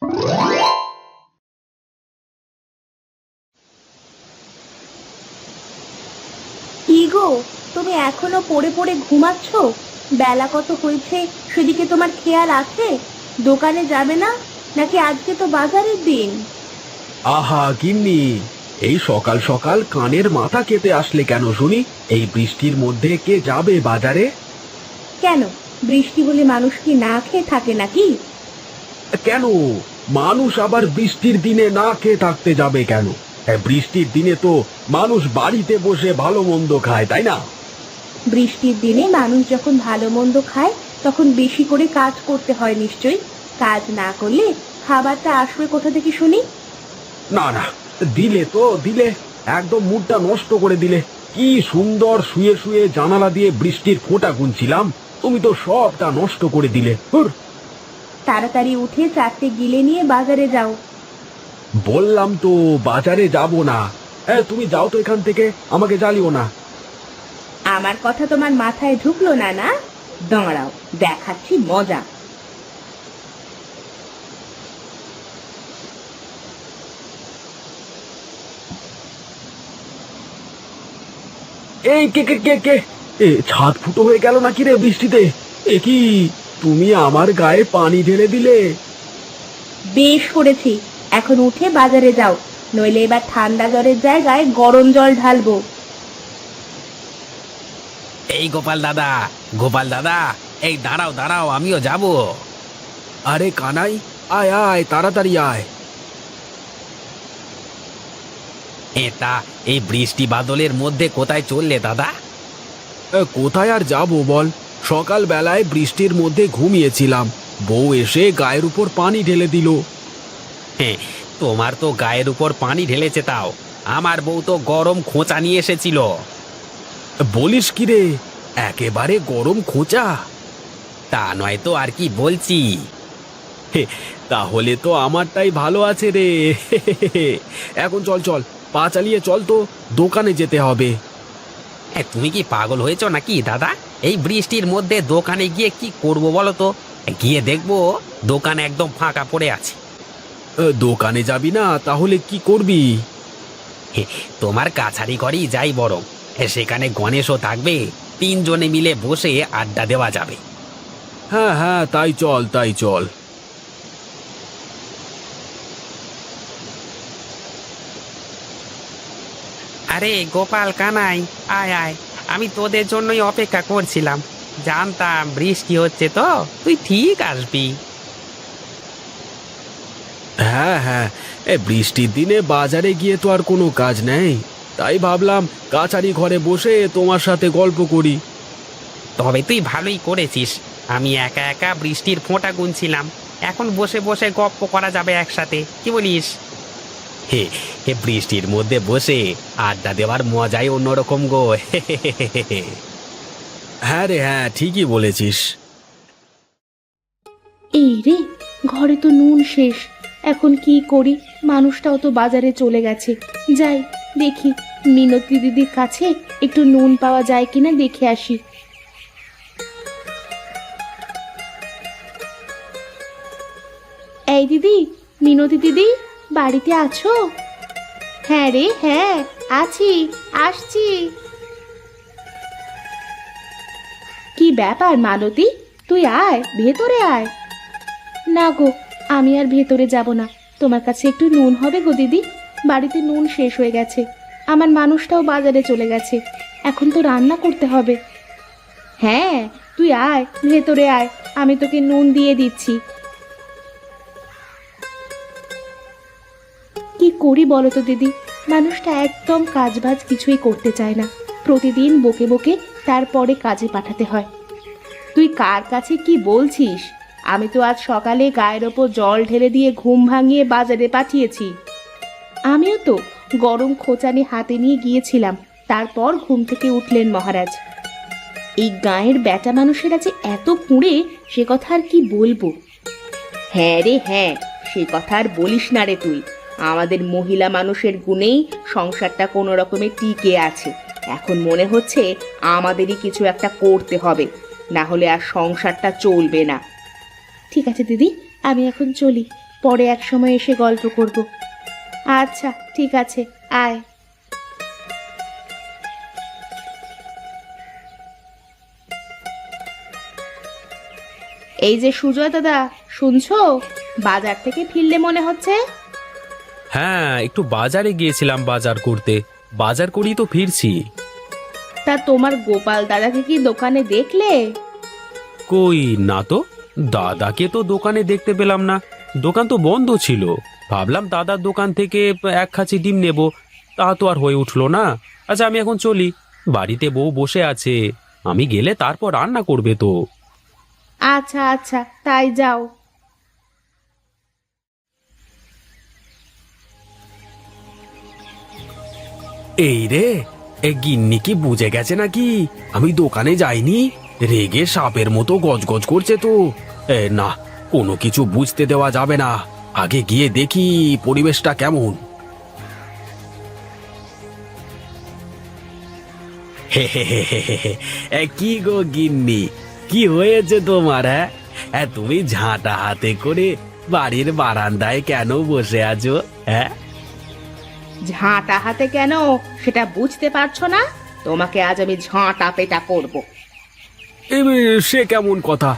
কি গো, তুমি এখনো পড়ে পড়ে ঘুমাচ্ছ? বেলা কত হয়েছে সেদিকে তোমার খেয়াল আছে? দোকানে যাবে না নাকি? আজকে তো বাজারের দিন। আহা গিন্নি, এই সকাল সকাল কানের মাথা কেটে আসলে কেন শুনি? এই বৃষ্টির মধ্যে কে যাবে বাজারে? কেন, বৃষ্টি হলে মানুষ কি না খেয়ে থাকে নাকি? কেন মানুষ আবার বৃষ্টির দিনে না খেয়ে থাকতে যাবে কেন? বৃষ্টির দিনে তো মানুষ বাড়িতে বসে ভালো মন্দ খায়, তাই না? বৃষ্টির দিনে মানুষ যখন ভালো মন্দ খায় তখন বেশি করে কাজ করতে হয় নিশ্চয়ই। কাজ না করলে খাবারটা আসবে কোথা থেকে শুনি? না না, দিলে তো দিলে, একদম মুডটা নষ্ট করে দিলে। কি সুন্দর শুয়ে শুয়ে জানালা দিয়ে বৃষ্টির ফোঁটা গুনছিলাম, তুমি তো সবটা নষ্ট করে দিলে। হুর। তাড়াতাড়ি উঠে চারটে গিলে নিয়ে বাজারে যাও। বললাম তো বাজারে যাব না। হ্যাঁ, তুমি যাও তো এখান থেকে, আমাকে জ্বালিও না। আমার কথা তোমার মাথায় ঢুকলো না? না, দাঁড়াও, দেখাচ্ছি মজা। এই কে কে কে কে ছাদ ফুটো হয়ে গেল নাকি রে বৃষ্টিতে? এ কি, তুমি আমার গায়ে পানি ঢেলে দিলে? বেশ করেছি, এখন উঠে বাজারে যাও, নইলে এবার ঠান্ডা জলের জায়গায় গরম জল ঢালবো। এই গোপাল দাদা, গোপাল দাদা, এই দাঁড়াও দাঁড়াও, আমিও যাব। আরে কানাই, আয় আয়, তাড়াতাড়ি আয়। এটা এই বৃষ্টি বাদলের মধ্যে কোথায় চললে দাদা? কোথায় আর যাব বল, সকাল বেলায় বৃষ্টির মধ্যে ঘুমিয়েছিলাম, বউ এসে গায়ের উপর পানি ঢেলে দিল। হ্যাঁ, তোমার তো গায়ের উপর পানি ঢেলেছে, তাও আমার বউ তো গরম খোঁচা নিয়ে এসেছিল। বলিস কি রে, একেবারে গরম খোঁচা? তা নয় তো আর কি বলছি। তাহলে তো আমারটাই ভালো আছে রে। এখন চল চল, পা চালিয়ে চল তো, দোকানে যেতে হবে। তুমি কি পাগল হয়েছো নাকি দাদা? এই বৃষ্টির মধ্যে দোকানে গিয়ে কি করব বলো তো? গিয়ে দেখবো দোকান একদম ফাঁকা পড়ে আছে। দোকানে যাবি না তাহলে কি করবি? তোমার কাছারি ঘরেই যাই বরং, সেখানে গণেশও থাকবে, তিনজনে মিলে বসে আড্ডা দেওয়া যাবে। হ্যাঁ হ্যাঁ, তাই চল তাই চল। আরে গোপাল কানাই, আয় আয়, আমি তোদের জন্যই অপেক্ষা করছিলাম। জানতাম বৃষ্টি হচ্ছে তো তুই ঠিক আসবি। হ্যাঁ হ্যাঁ, বৃষ্টির দিনে বাজারে গিয়ে তো আর কোনো কাজ নেই, তাই ভাবলাম কাছারি ঘরে বসে তোমার সাথে গল্প করি। তবে তুই ভালোই করেছিস, আমি একা একা বৃষ্টির ফোঁটা গুনছিলাম, এখন বসে বসে গপ্প করা যাবে একসাথে, কি বলিস? হে হে, বৃষ্টির মধ্যে বসে আড্ডা দেওয়ার মজাই অন্যরকম গো। হ্যাঁ রে হ্যাঁ, ঠিকই বলেছিস। এই রে, ঘরে তো নুন শেষ, এখন কি করি? মানুষটাও তো বাজারে চলে গেছে। যাই দেখি, মিনতি দিদির কাছে একটু নুন পাওয়া যায় কিনা দেখে আসি। এই দিদি, মিনতি দিদি, বাড়িতে আছো? হ্যাঁ রে হ্যাঁ, আছি, আসছি। কি ব্যাপার মালতী, তুই আয়, ভেতরে আয়। না গো, আমি আর ভেতরে যাব না, তোমার কাছে একটু নুন হবে গো দিদি? বাড়িতে নুন শেষ হয়ে গেছে, আমার মানুষটাও বাজারে চলে গেছে, এখন তো রান্না করতে হবে। হ্যাঁ, তুই আয়, ভেতরে আয়, আমি তোকে নুন দিয়ে দিচ্ছি। কি করি বলো তো দিদি, মানুষটা একদম কাজবাজ কিছুই করতে চায় না, প্রতিদিন বকে বকে তারপরে কাজে পাঠাতে হয়। তুই কার কাছে কি বলছিস? আমি তো আজ সকালে গায়ের ওপর জল ঢেলে দিয়ে ঘুম ভাঙিয়ে বাজারে পাঠিয়েছি। আমিও তো গরম খোঁচানি হাতে নিয়ে গিয়েছিলাম, তারপর ঘুম থেকে উঠলেন মহারাজ। এই গাঁয়ের বেটা মানুষেরা যে এত কুঁড়ে, সে কথা আর কি বলবো। হ্যাঁ রে হ্যাঁ, সে কথা আর বলিস না রে তুই। আমাদের মহিলা মানুষের গুণেই সংসারটা কোনো রকমে টিকে আছে। এখন মনে হচ্ছে আমাদেরই কিছু একটা করতে হবে, না হলে আর সংসারটা চলবে না। ঠিক আছে দিদি, আমি এখন চলি, পরে এক সময় এসে গল্প করব। আচ্ছা ঠিক আছে, আয়। এই যে সুজয় দাদা, শুনছো? বাজার থেকে ফিরলে মনে হচ্ছে। হ্যাঁ, একটু বাজারে গিয়েছিলাম বাজার করতে। বাজার করেই তো ফিরছি। তা তোমার গোপাল দাদাকে কি দোকানে দেখলে? কই না তো, দাদাকে তো দোকানে দেখতে পেলাম না। দোকান তো বন্ধ ছিল। ভাবলাম দাদার দোকান থেকে এক খাঁচি ডিম নেব, তা তো আর হয়ে উঠলো না। আচ্ছা, আমি এখন চলি। বাড়িতে বউ বসে আছে, আমি গেলে তারপর রান্না করবে তো। আচ্ছা আচ্ছা, তাই যাও। এই রে, এ গিন্নি কি বুঝে গেছে নাকি আমি দোকানে যাইনি? রেগে সাপের মতো গজগজ করছে তো। না, কোনো কিছু বুঝতে দেওয়া যাবে না। আগে গিয়ে দেখি পরিবেশটা কেমন। হে হে হে হে হে হে। কি গো গিন্নি, কি হয়েছে তোমার? হ্যাঁ, তুমি ঝাঁটা হাতে করে বাড়ির বারান্দায় কেন বসে আছো? হ্যাঁ, ঝাঁটা হাতে কেন সেটা বুঝতে পারছো না? তোমাকে আজ আমি ঝাঁটা পেটা করব। সে কেমন কথা?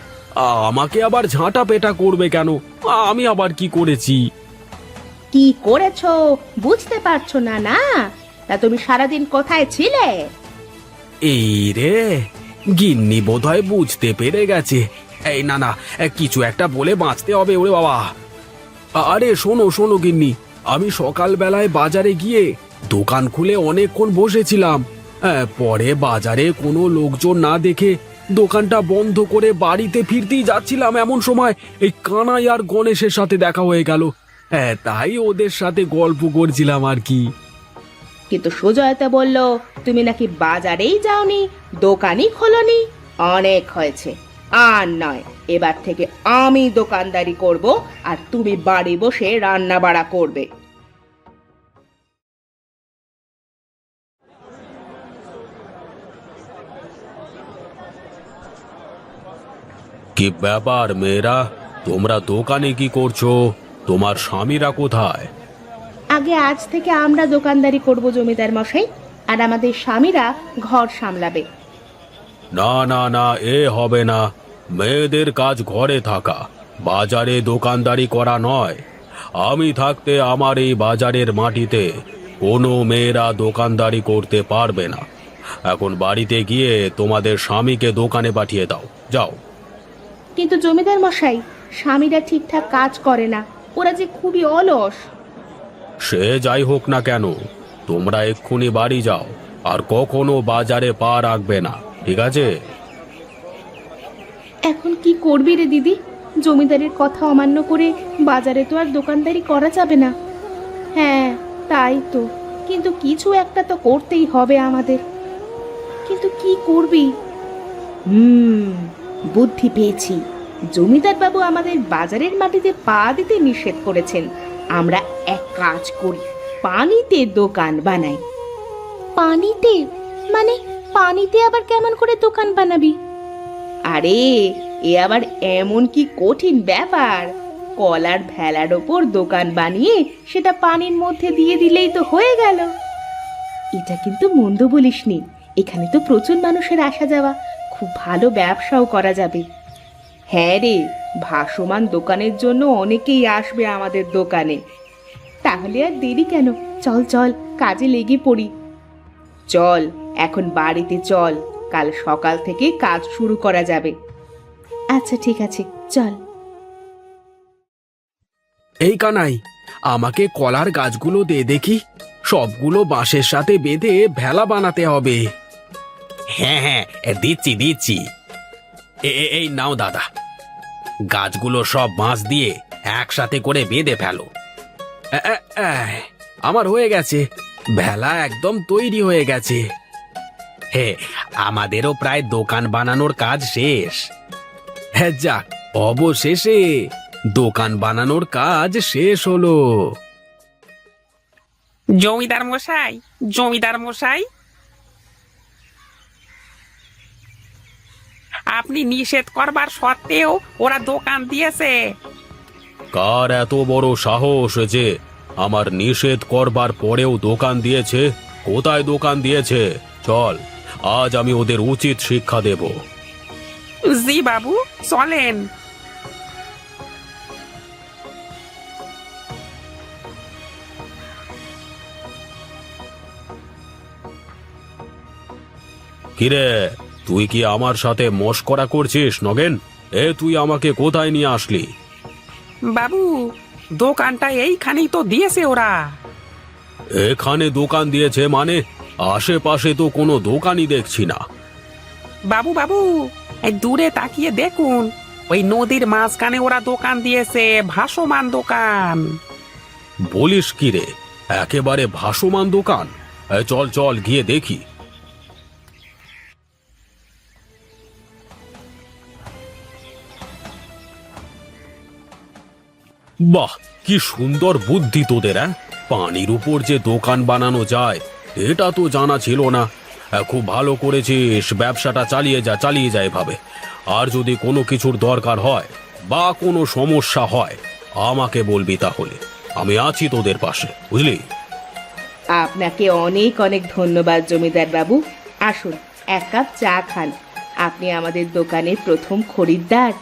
আমাকে আবার ঝাঁটা পেটা করবে কেন? আমি আবার কি করেছি? কি করেছো বুঝতে পারছো না? না, তা তুমি সারাদিন কোথায় ছিলে? এই রে, গিন্নি বোধহয় বুঝতে পেরে গেছে। এই না না, কিছু একটা বলে বাঁচতে হবে। ওরে বাবা! আরে শোনো শোনো গিন্নি, আমি সকালবেলায় বাজারে গিয়ে দোকান খুলে অনেকক্ষণ বসেছিলাম। পরে বাজারে কোনো লোকজন না দেখে দোকানটা বন্ধ করে বাড়িতে ফিরতেই যাচ্ছিলাম, এমন সময় এই কানাই আর গণেশের সাথে দেখা হয়ে গেল। তাই ওদের সাথে গল্প করছিলাম আর কি। কিন্তু সুজয়তা বলল তুমি নাকি বাজারেই যাওনি, দোকানই খোলনি। অনেক হয়েছে, আর নয়। এবার থেকে আমি দোকানদারি করব, আর তুমি বাড়ি বসে রান্না বাড়া করবে। কি ব্যাপার মেয়েরা, তোমরা দোকানে কি করছো? তোমার স্বামীরা কোথায়? আগে আজ থেকে আমরা দোকানদারি করব জমিদার মশাই, আর আমাদের স্বামীরা ঘর সামলাবে। না না না, এ হবে না। মেয়েদের কাজ ঘরে থাকা, বাজারে দোকানদারি করা নয়। আমি থাকতে আমার এই বাজারের মাটিতে কোনো মেয়েরা দোকানদারি করতে পারবে না। এখন বাড়িতে গিয়ে তোমাদের স্বামীকে দোকানে পাঠিয়ে দাও, যাও। কিন্তু জমিদার মশাই, স্বামীরা ঠিকঠাক কাজ করে না, ওরা যে খুবই অলস। সে যাই হোক না কেন, তোমরা এক্ষুনি বাড়ি যাও, আর কখনো বাজারে পা রাখবে না, ঠিক আছে? এখন কি করবি রে দিদি? জমিদারের কথা অমান্য করে বাজারে তো আর দোকানদারি করা যাবে না। হ্যাঁ তাই তো, কিন্তু কিছু একটা তো করতেই হবে আমাদের। কিন্তু কি করবি? বুদ্ধি পেয়েছি। জমিদার বাবু আমাদের বাজারের মাটিতে পা দিতে নিষেধ করেছেন। আমরা এক কাজ করি, পানিতে দোকান বানাই। পানিতে? মানে পানিতে আবার কেমন করে দোকান বানাবি? আরে এ আবার এমন কি কঠিন ব্যাপার? কলার ভেলার ওপর দোকান বানিয়ে সেটা পানির মধ্যে দিয়ে দিলেই তো হয়ে গেল। এটা কিন্তু মন্দ বলিসনি, এখানে তো প্রচুর মানুষের আসা যাওয়া, খুব ভালো ব্যবসাও করা যাবে। হ্যাঁ রে, ভাসমান দোকানের জন্য অনেকেই আসবে আমাদের দোকানে। তাহলে আর দেরি কেন, চল চল কাজে লেগে পড়ি। চল এখন বাড়িতে চল, কাল সকাল থেকে কাজ শুরু করা যাবে। আচ্ছা ঠিক আছে, চল। এই কানাই, আমাকে কলার গাছগুলো দে দেখি। সবগুলো বাঁশের সাথে বেঁধে ভেলা বানাতে হবে। হ্যাঁ হ্যাঁ, দিচ্ছি দিচ্ছি। এই নাও দাদা, গাছগুলো সব বাঁশ দিয়ে একসাথে করে বেঁধে ফেলো। আমার হয়ে গেছে, ভেলা একদম তৈরি হয়ে গেছে। হে, আমাদেরও প্রায় দোকান বানানোর কাজ শেষ। হ্যাঁ যাক, অবশেষে দোকান বানানোর কাজ শেষ হলো। জমিদার মশাই, জমিদার মশাই, আপনি নিষেধ করবার সত্ত্বেও ওরা দোকান দিয়েছে। কার এত বড় সাহস যে আমার নিষেধ করবার পরেও দোকান দিয়েছে? কোথায় দোকান দিয়েছে? চল, আজ আমি ওদের উচিত শিক্ষা দেব। জি বাবু, চলেন। কিরে, তুই কি আমার সাথে মশকরা করছিস নগেন? তুই আমাকে কোথায় নিয়ে আসলি? বাবু, দোকানটা এইখানেই তো দিয়েছে ওরা। এখানে দোকান দিয়েছে মানে? আশেপাশে তো কোনো দোকানই দেখছি না। বাবু বাবু, এই দূরে তাকিয়ে দেখুন, ওই নদীর মাঝখানে ওরা দোকান দিয়েছে, ভাসমান দোকান। বলিস কি রে, একেবারে ভাসমান দোকান? চল চল গিয়ে দেখি। বাহ, কি সুন্দর বুদ্ধি তোদের! পানির উপর যে দোকান বানানো যায় এটা তো জানা ছিল না। খুব ভালো করেছিস, ব্যবসাটা চালিয়ে যা এভাবে। আর যদি কোনো কিছুর দরকার হয় বা কোনো সমস্যা হয় আমাকে বলবি, তাহলে আমি আছি তোদের পাশে, বুঝলি? আপনাকে অনেক অনেক ধন্যবাদ জমিদার বাবু। আসুন, এক কাপ চা খান। আপনি আমাদের দোকানের প্রথম খরিদ্দার।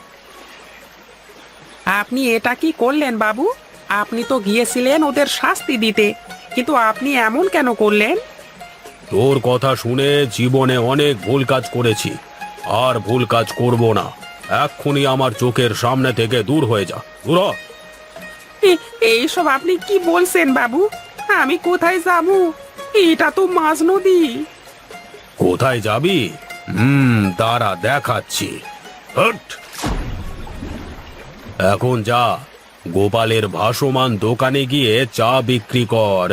আপনি এটা কি করলেন বাবু? আপনি তো গিয়েছিলেন ওদের শাস্তি দিতে, কিন্তু আপনি এমন কেন করলেন? তোর কথা শুনে জীবনে অনেক ভুল কাজ করেছি, আর ভুল কাজ করব না। এক্ষুনি আমার চোখের সামনে থেকে দূর হয়ে যা, দূর হ। এইসব আপনি কি বলছেন বাবু? আমি কোথায় যাব? এটা তো মাঝ নদী। কোথায় যাবি? দাঁড়া, দেখাচ্ছি। হট! এখন যা, গোপালের ভাসমান দোকানে গিয়ে চা বিক্রি কর।